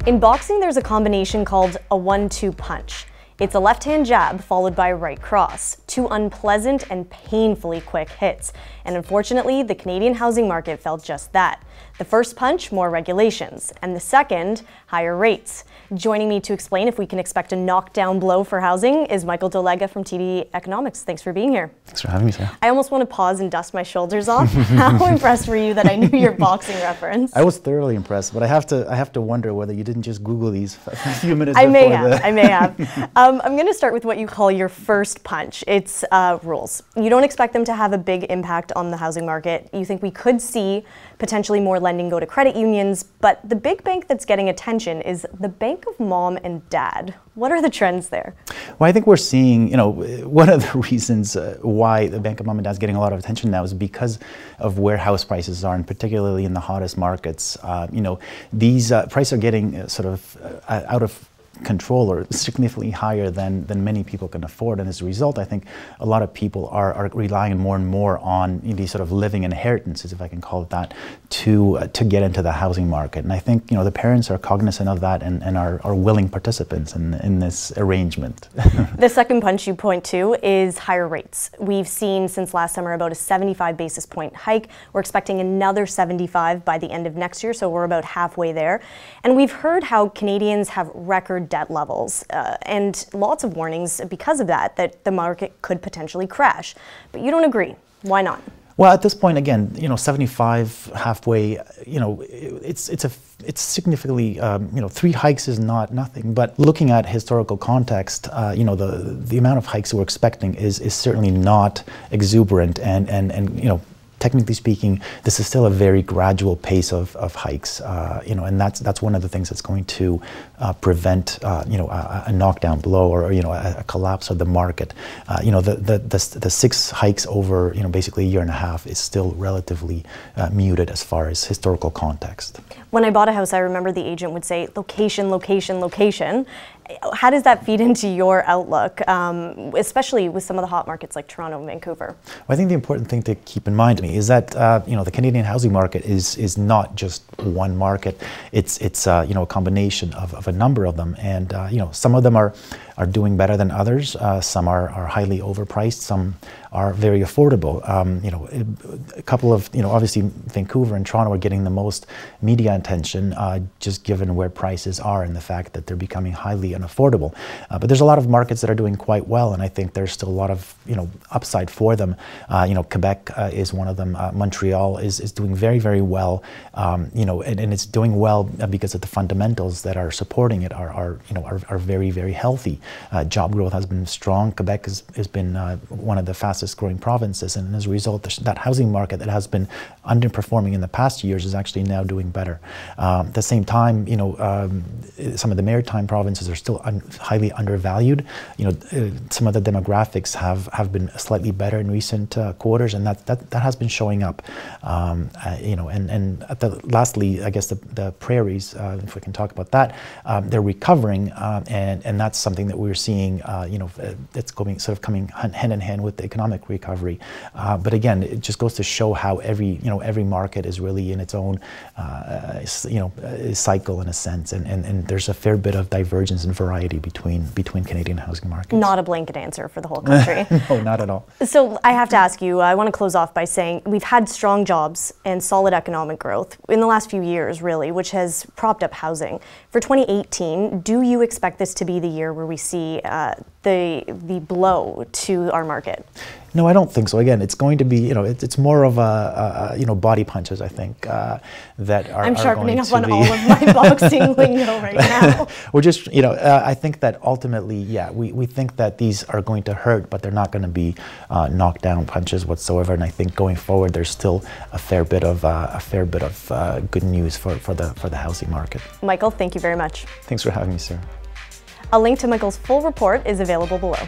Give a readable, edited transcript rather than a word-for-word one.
In boxing, there's a combination called a 1-2 punch. It's a left-hand jab followed by a right cross, two unpleasant and painfully quick hits. And unfortunately, the Canadian housing market felt just that. The first punch, more regulations, and the second, higher rates. Joining me to explain if we can expect a knockdown blow for housing is Michael Dolega from TD Economics. Thanks for being here. Thanks for having me, Sarah. I almost want to pause and dust my shoulders off. How impressed were you that I knew your boxing reference? I was thoroughly impressed, but I have to wonder whether you didn't just Google these a few minutes I before may have. I'm going to start with what you call your first punch. It's rules. You don't expect them to have a big impact on the housing market. You think we could see potentially more lending go to credit unions, but the big bank that's getting attention is the Bank of Mom and Dad. What are the trends there? Well, I think we're seeing, one of the reasons why the Bank of Mom and Dad is getting a lot of attention now is because of where house prices are, and particularly in the hottest markets. These prices are getting sort of out of control or significantly higher than many people can afford, and as a result I think a lot of people are relying more and more on these sort of living inheritances, if I can call it that, to get into the housing market. And I think the parents are cognizant of that and are willing participants in this arrangement. The second punch you point to is higher rates. We've seen since last summer about a 75 basis point hike. We're expecting another 75 by the end of next year, so we're about halfway there. And we've heard how Canadians have record debt levels and lots of warnings because of that the market could potentially crash. But you don't agree. Why not? Well, at this point, again, 75 halfway, it's significantly, 3 hikes is not nothing. But looking at historical context, the amount of hikes we're expecting is certainly not exuberant, and technically speaking, this is still a very gradual pace of hikes, and that's one of the things that's going to prevent, a knockdown blow or a collapse of the market. The 6 hikes over basically a year and a half is still relatively muted as far as historical context. When I bought a house, I remember the agent would say location, location, location. How does that feed into your outlook, especially with some of the hot markets like Toronto and Vancouver? Well, I think the important thing to keep in mind to me is that the Canadian housing market is not just one market. It's a combination of a number of them, and some of them are doing better than others. Some are highly overpriced. Some are very affordable. A couple of obviously Vancouver and Toronto are getting the most media attention, just given where prices are and the fact that they're becoming highly unaffordable. But there's a lot of markets that are doing quite well, and I think there's still a lot of upside for them. Quebec is one of them. Montreal is doing very, very well. And it's doing well because of the fundamentals that are supporting it are very, very healthy. Job growth has been strong. Quebec has been one of the fastest growing provinces, and as a result, that housing market that has been underperforming in the past years is actually now doing better. At the same time, some of the maritime provinces are still highly undervalued. Some of the demographics have been slightly better in recent quarters, and that has been showing up. And lastly, I guess the prairies, if we can talk about that, they're recovering, and that's something that we're seeing. It's coming hand in hand with the economic recovery. But again, it just goes to show how every market is really in its own cycle in a sense, and there's a fair bit of divergence and variety between Canadian housing markets. Not a blanket answer for the whole country. No, not at all. So I have to ask you, I want to close off by saying we've had strong jobs and solid economic growth in the last few years, really, which has propped up housing. For 2018, do you expect this to be the year where we see the blow to our market? No, I don't think so. Again, it's going to be, it's more of a body punches, I think, that are I'm sharpening going up to on be all of my boxing lingo right now. We're just, I think that ultimately, yeah, we think that these are going to hurt, but they're not going to be knockdown punches whatsoever. And I think going forward, there's still a fair bit of good news for the housing market. Michael, thank you very much. Thanks for having me, sir. A link to Michael's full report is available below.